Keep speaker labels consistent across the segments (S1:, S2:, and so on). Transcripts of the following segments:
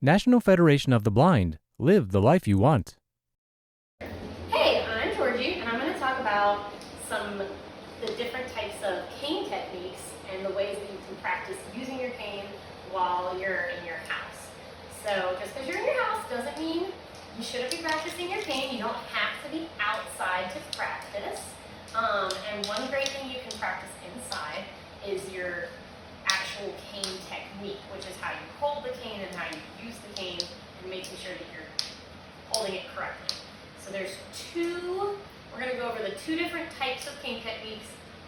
S1: National Federation of the Blind. Live the life you want.
S2: Hey, I'm Georgie, and I'm going to talk about the different types of cane techniques and the ways that you can practice using your cane while you're in your house. So just because you're in your house doesn't mean you shouldn't be practicing your cane. You don't have to be outside to practice. And one great thing you can practice inside is your actual cane technique, which is how you hold the cane and how you use the cane and making sure that you're holding it correctly. So we're going to go over the two different types of cane techniques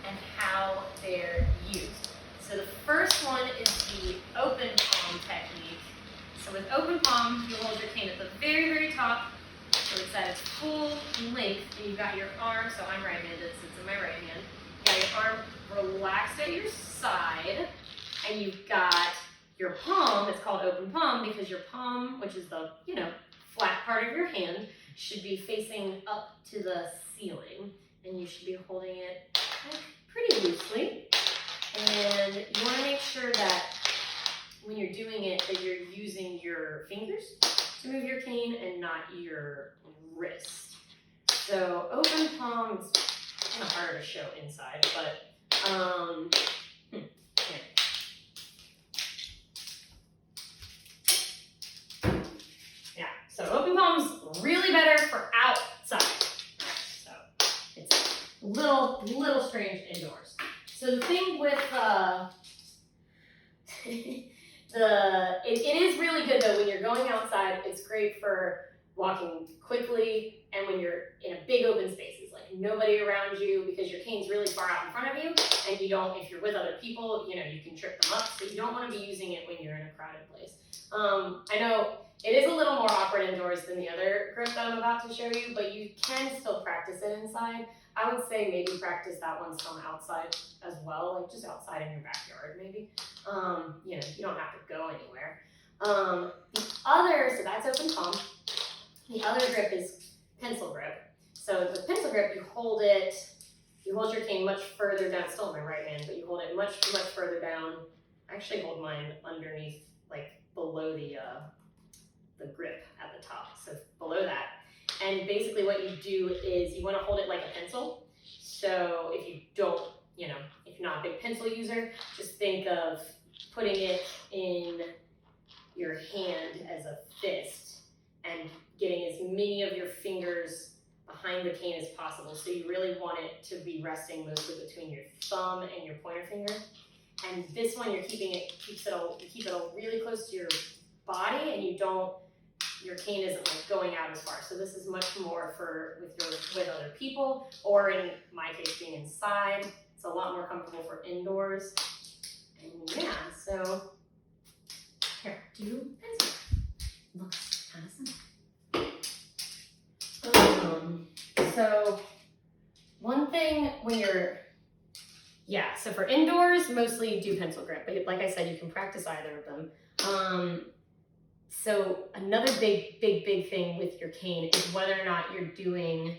S2: and how they're used. So the first one is the open palm technique. So with open palm, you hold your cane at the very, very top, so it's at its full length, and you've got your arm, so I'm right-handed, so it's in my right hand. You've got your arm relaxed at your side, and you've got your palm, it's called open palm because your palm, which is the, flat part of your hand, should be facing up to the ceiling, and you should be holding it pretty loosely. And you want to make sure that when you're doing it, that you're using your fingers to move your cane and not your wrist. So open palm is kind of harder to show inside, but so open palm's really better for outside. So it's a little strange indoors. So the thing with it is really good though when you're going outside. It's great for walking quickly and when you're in a big open spaces, like nobody around you because your cane's really far out in front of you, and if you're with other people, you can trip them up. So you don't want to be using it when you're in a crowded place. I know it is a little more awkward indoors than the other grip that I'm about to show you, but you can still practice it inside. I would say maybe practice that one some outside as well, like just outside in your backyard maybe. You don't have to go anywhere. So that's open palm. The other grip is pencil grip. So with pencil grip, you hold your cane much further down, still in my right hand, but you hold it much, much further down. I actually hold mine underneath, like below the grip at the top, so below that. And basically what you do is you want to hold it like a pencil. So if you're not a big pencil user, just think of putting it in your hand as a fist and getting as many of your fingers behind the cane as possible. So you really want it to be resting mostly between your thumb and your pointer finger. And this one, you keep it really close to your body, and your cane isn't like going out as far. So this is much more with other people, or in my case, being inside. It's a lot more comfortable for indoors. And so here, do pencil. Looks kind of simple. So one thing so for indoors, mostly do pencil grip, but like I said, you can practice either of them. So another big thing with your cane is whether or not you're doing,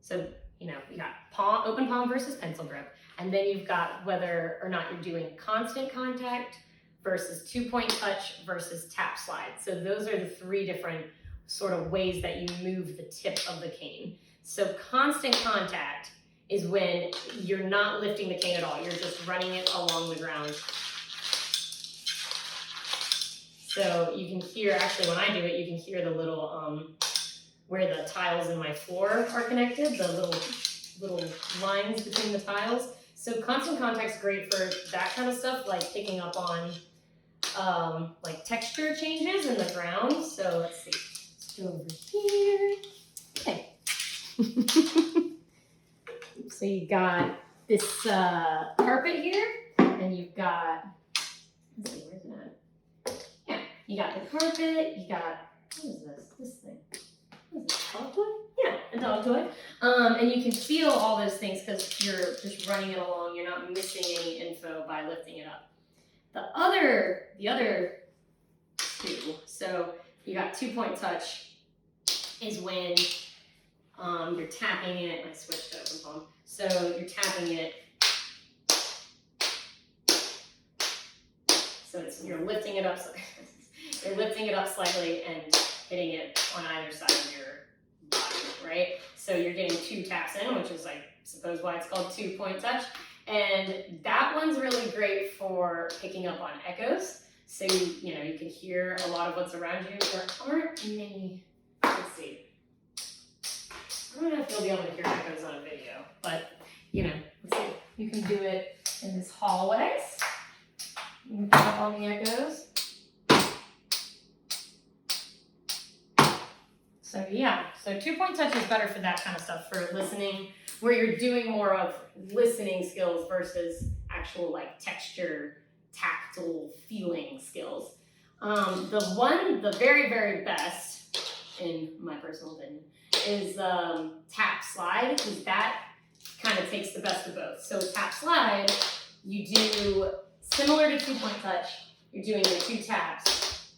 S2: you got open palm versus pencil grip, and then you've got whether or not you're doing constant contact versus 2-point touch versus tap slide. So those are the three different sort of ways that you move the tip of the cane. So constant contact is when you're not lifting the cane at all. You're just running it along the ground. So you can hear, actually when I do it, you can hear the little, where the tiles in my floor are connected, the little lines between the tiles. So constant contact's great for that kind of stuff, like picking up on like texture changes in the ground. So let's see, let's go over here. Okay. So you got this carpet here, and you've got, let's see, where's it at? Yeah, you got the carpet, you got, what is this thing? What is this, a dog toy? Yeah, a dog toy. And you can feel all those things because you're just running it along. You're not missing any info by lifting it up. The other two, so you got 2-point touch is when you're tapping it. I switched to open palm. So you're tapping it. So you're lifting it up. So You're lifting it up slightly and hitting it on either side of your body, right? So you're getting 2 taps in, which is like, suppose why it's called 2-point touch. And that one's really great for picking up on echoes. So you know, you can hear a lot of what's around you. There aren't many, let's see. I don't know if you'll be able to hear echoes on a video, but you know, let's see. You can do it in this hallways. You can pick up on the echoes. So yeah, so 2-point touch is better for that kind of stuff, for listening, where you're doing more of listening skills versus actual like texture, tactile feeling skills. The very, very best, in my personal opinion, is tap slide, because that kind of takes the best of both. So tap slide, you do similar to 2-point touch, you're doing your 2 taps,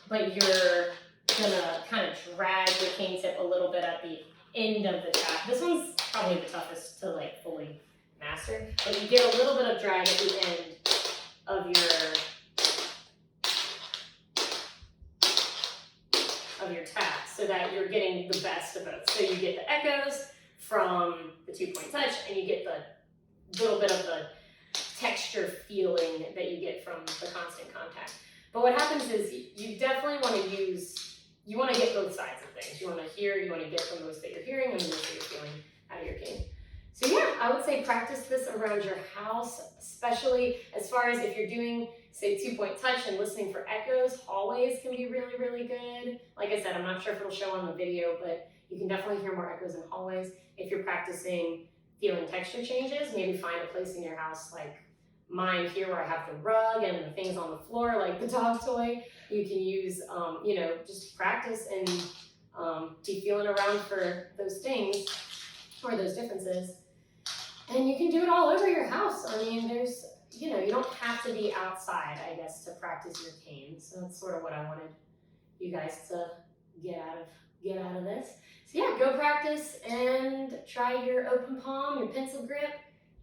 S2: but you're gonna kind of drag your cane tip a little bit at the end of the tap. This one's probably the toughest to like fully master, but you get a little bit of drag at the end of your tap, so that you're getting the best of both. So you get the echoes from the 2-point touch, and you get the little bit of the texture feeling that you get from the constant contact. But what happens is you definitely want to get both sides of things. You want to hear, you want to get the most that you're hearing and the most that you're feeling out of your cane. So yeah, I would say practice this around your house, especially as far as if you're doing, say, 2-point touch and listening for echoes. Hallways can be really, really good. Like I said, I'm not sure if it'll show on the video, but you can definitely hear more echoes in hallways. If you're practicing feeling texture changes, maybe find a place in your house like mine here where I have the rug and the things on the floor, like the dog toy. You can use, you know, just practice and be feeling around for those things or those differences. And you can do it all over your house. I mean, there's, you know, you don't have to be outside, I guess, to practice your cane. So that's sort of what I wanted you guys to get out of this. So yeah, go practice and try your open palm, your pencil grip,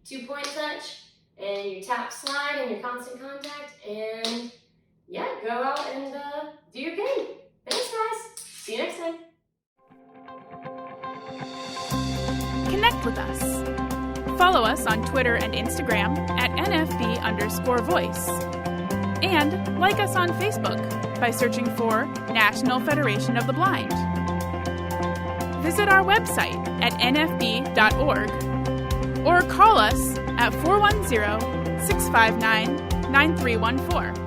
S2: 2-point touch, and your tap slide and your constant contact. And yeah, go out and do your cane. Thanks, guys. See you next time.
S3: Connect with us. Follow us on Twitter and Instagram at NFB_voice. And like us on Facebook by searching for National Federation of the Blind. Visit our website at nfb.org or call us at 410-659-9314.